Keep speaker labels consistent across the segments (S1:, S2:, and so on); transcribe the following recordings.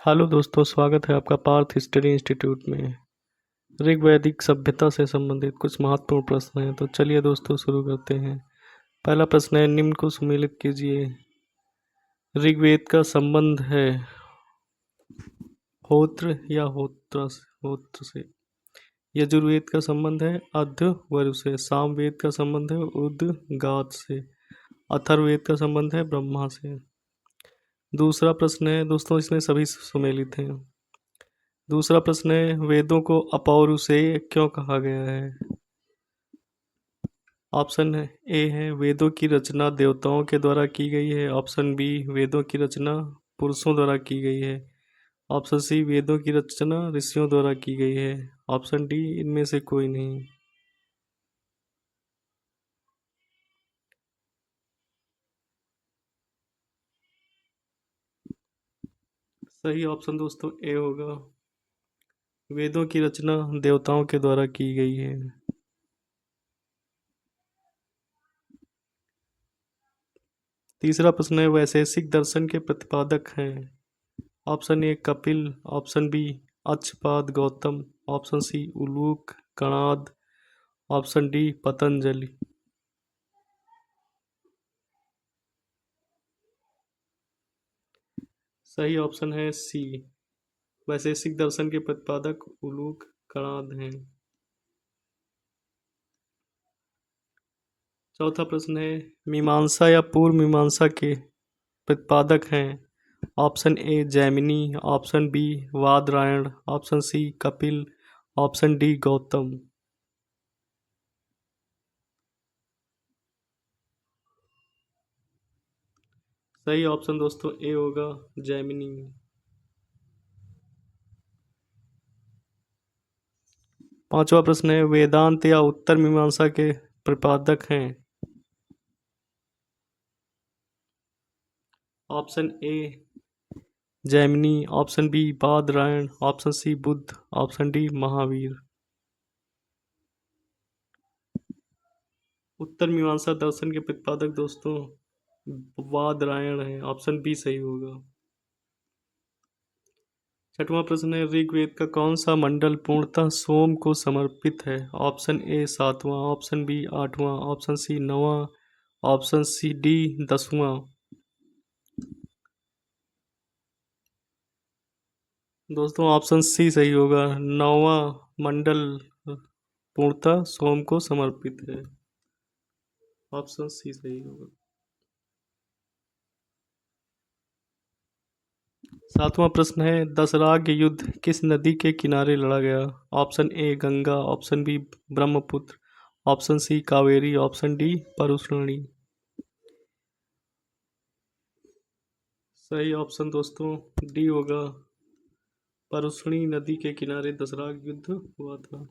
S1: Hello दोस्तों, स्वागत है आपका पार्थ हिस्ट्री इंस्टीट्यूट में। ऋग वैदिक सभ्यता से संबंधित कुछ महत्वपूर्ण प्रश्न हैं, तो चलिए दोस्तों शुरू करते हैं। पहला प्रश्न है, निम्न को सुमेलित कीजिए। ऋग्वेद का संबंध है होत्र या होत्र से। यजुर्वेद का संबंध है अध्वर्यु से। सामवेद का संबंध है उद्गात से। अथर्ववेद का संबंध है ब्रह्मा से। दूसरा प्रश्न है दोस्तों, इसमें सभी सुमेलित हैं। दूसरा प्रश्न है, वेदों को अपौरुषेय क्यों कहा गया है? ऑप्शन है ए है वेदों की रचना देवताओं के द्वारा की गई है। ऑप्शन बी, वेदों की रचना पुरुषों द्वारा की गई है। ऑप्शन सी, वेदों की रचना ऋषियों द्वारा की गई है। ऑप्शन डी, इनमें से कोई नहीं। सही ऑप्शन दोस्तों ए होगा, वेदों की रचना देवताओं के द्वारा की गई है। तीसरा प्रश्न है, वैशेषिक दर्शन के प्रतिपादक हैं। Option A Kapil. Option B Akshapad Gautam. Option C Uluk Kanad. Option D Patanjali. सही ऑप्शन है सी, वैशेषिक दर्शन के प्रतिपादक उलूक कणाद हैं। चौथा प्रश्न है, मीमांसा या पूर्व मीमांसा के प्रतिपादक हैं। Option A Jaimini. Option B Badarayana. Option C Kapil. Option D Gautam. सही ऑप्शन दोस्तों ए होगा, जैमिनी। पांचवा प्रश्न है, वेदांत या उत्तर मीमांसा के प्रतिपादक हैं। Option A Jaimini. Option B Badarayan. Option C Buddha. Option D Mahavir. उत्तर मीमांसा दर्शन के प्रतिपादक दोस्तों बादरायण है। ऑप्शन बी सही होगा। छठवां प्रश्न है, ऋग्वेद का कौन सा मंडल पूर्णतः सोम को समर्पित है? ऑप्शन ए सातवां। ऑप्शन बी आठवां। ऑप्शन सी नौवां। ऑप्शन सी डी 10वां। दोस्तों ऑप्शन सी सही होगा, नौवां मंडल पूर्णतः सोम को समर्पित है। ऑप्शन सी सही होगा। सातवां प्रश्न है, दशराग युद्ध किस नदी के किनारे लड़ा गया? Option A Ganga. Option B Brahmaputra. Option C Kaveri. Option D Parushni. सही ऑप्शन दोस्तों डी होगा, परुष्णी नदी के किनारे दशराग युद्ध हुआ था।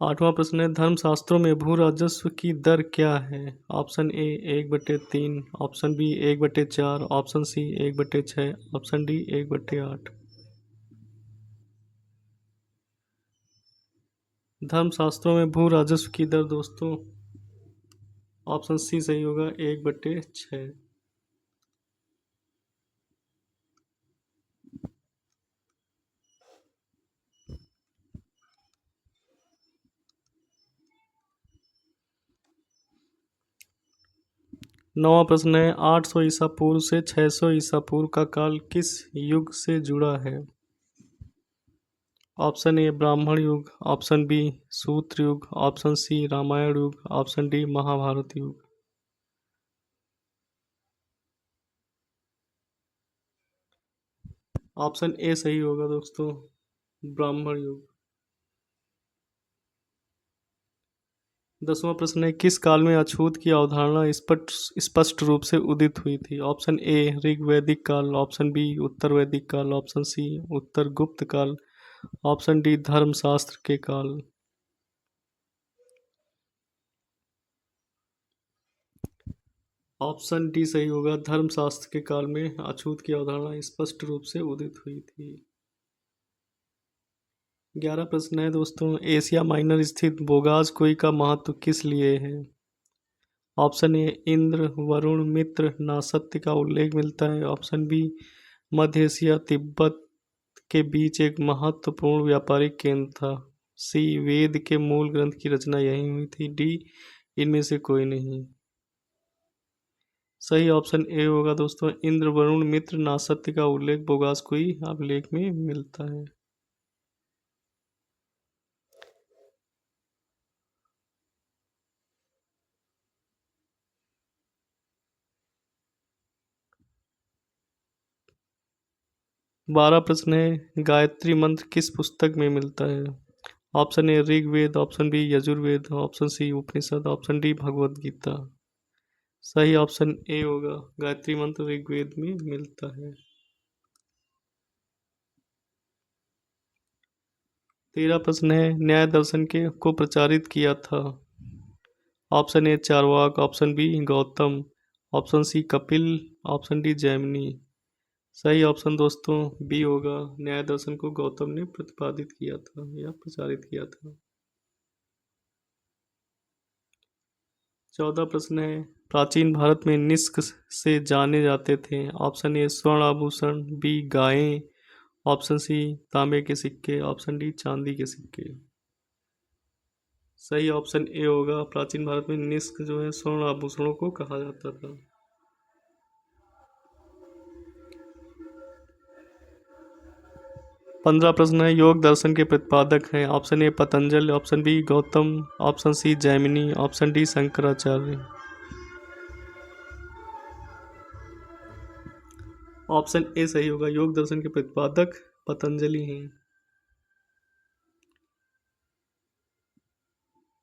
S1: आठवां प्रश्न है, धर्मशास्त्रों में भू राजस्व की दर क्या है? Option A 1/3। Option B 1/4। Option C 1/6। Option D 1/8। धर्मशास्त्रों में भू राजस्व की दर दोस्तों ऑप्शन सी सही होगा, 1/6। 9वां प्रश्न है, 800 ईसा पूर्व से 600 ईसा पूर्व का काल किस युग से जुड़ा है? ऑप्शन ए ब्राह्मण युग। ऑप्शन बी सूत्र युग। ऑप्शन सी रामायण युग। ऑप्शन डी महाभारत युग। ऑप्शन ए सही होगा दोस्तों, ब्राह्मण युग। 10वां प्रश्न है, किस काल में अछूत की अवधारणा स्पष्ट स्पष्ट रूप से उदित हुई थी? ऑप्शन ए ऋग वैदिक काल। ऑप्शन बी उत्तर वैदिक काल। ऑप्शन सी उत्तर गुप्त काल। ऑप्शन डी धर्मशास्त्र के काल। ऑप्शन डी सही होगा, धर्मशास्त्र के काल में अछूत की अवधारणा स्पष्ट रूप से उदित हुई थी। 11 प्रश्न है दोस्तों, एशिया माइनर स्थित बोगाज कुई का महत्व किस लिए है? ऑप्शन ए इंद्र, वरुण, मित्र, नासत्य का उल्लेख मिलता है। ऑप्शन बी मध्य एशिया तिब्बत के बीच एक महत्वपूर्ण व्यापारिक केंद्र था। सी वेद के मूल ग्रंथ की रचना यहीं हुई थी। डी इनमें से कोई नहीं। सही ऑप्शन ए होगा दोस्तों, इंद्र, वरुण, मित्र, नासत्य का उल्लेख बोगासकुई अभिलेख में मिलता है। बारह प्रश्न है, गायत्री मंत्र किस पुस्तक में मिलता है? Option A Rigveda, option B Yajurveda, option C Upanishad, option D Bhagavad Gita. सही ऑप्शन ए होगा, गायत्री मंत्र ऋग्वेद में मिलता है। 13 प्रश्न है, न्याय दर्शन के को प्रचारित किया था। Option A Charvak, option B Gautam, option C Kapil, option D Jaimini. सही ऑप्शन दोस्तों बी होगा, न्याय दर्शन को गौतम ने प्रतिपादित किया था या प्रचारित किया था। 14 प्रश्न है, प्राचीन भारत में निष्क से जाने जाते थे। ऑप्शन ए स्वर्ण आभूषण, बी गायें, ऑप्शन सी तांबे के सिक्के, ऑप्शन डी चांदी के सिक्के। सही ऑप्शन ए होगा, प्राचीन भारत में निष्क जो है स्वर्ण आभूषणों को कहा जाता था। 15 प्रश्न है, योग दर्शन के प्रतिपादक हैं। Option A Patanjal, option B Gautam, option C Jaimini, option D Shankaracharya. Option A सही होगा, योग दर्शन के प्रतिपादक पतंजलि हैं।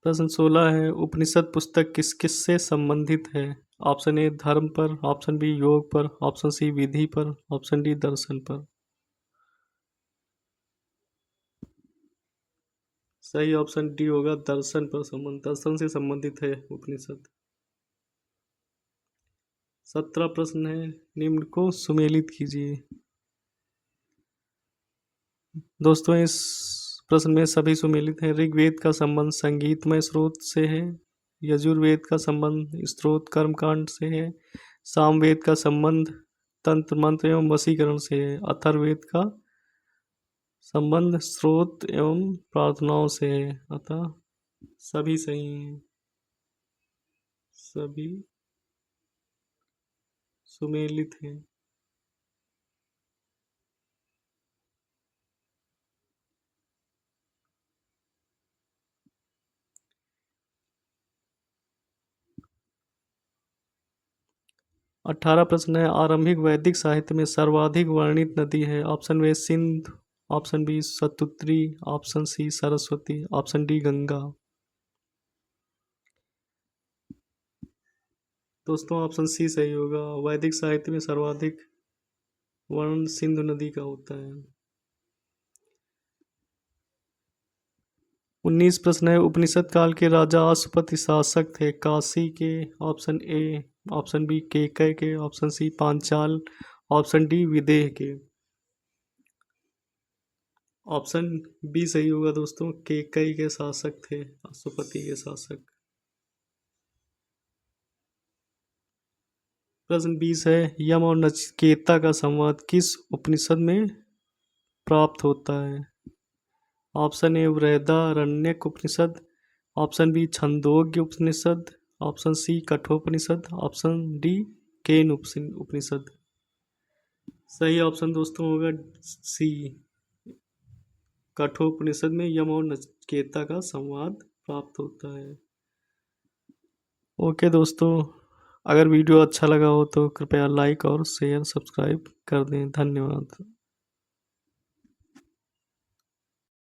S1: प्रश्न 16 है, उपनिषद पुस्तक किस किस से संबंधित है? ऑप्शन ए धर्म पर, ऑप्शन बी योग पर, ऑप्शन सी विधि पर, ऑप्शन डी दर्शन पर। सही ऑप्शन डी होगा, दर्शन से संबंधित है उपनिषद। 17 प्रश्न है, निम्न को सुमेलित कीजिए। दोस्तों इस प्रश्न में सभी सुमेलित हैं। ऋग्वेद का संबंध संगीतमय स्रोत से है। यजुर्वेद का संबंध स्त्रोत कर्मकांड से है। सामवेद का संबंध तंत्र मंत्र एवं वशीकरण से है। अथर्ववेद का संबंध स्रोत एवं प्रार्थनाओं से है। अतः सभी सही हैं, सभी सुमेलित हैं। 18 प्रश्न है, आरंभिक वैदिक साहित्य में सर्वाधिक वर्णित नदी है। Option A Sindh, option B Satudri, option C Saraswati, option D Ganga. दोस्तों ऑप्शन सी सही होगा, वैदिक साहित्य में सर्वाधिक वर्णन सिंधु नदी का होता है। 19 प्रश्न है, उपनिषद काल के राजा अशुपति शासक थे। काशी के, option A, option B Kekaya के, option C Panchal, option D Videha के। ऑप्शन बी सही होगा दोस्तों, केकय के शासक थे, अशुपति के शासक। प्रश्न 20 है, यम और नचिकेता का संवाद किस उपनिषद में प्राप्त होता है? Option A Brihadaranyaka Upanishad, option B Chandogya Upanishad, option C Kathopanishad, option D Kena Upanishad. सही ऑप्शन दोस्तों होगा सी, कठोपनिषद में यम और नचिकेता का संवाद प्राप्त होता है। ओके दोस्तों, अगर वीडियो अच्छा लगा हो तो कृपया लाइक और शेयर सब्सक्राइब कर दें। धन्यवाद।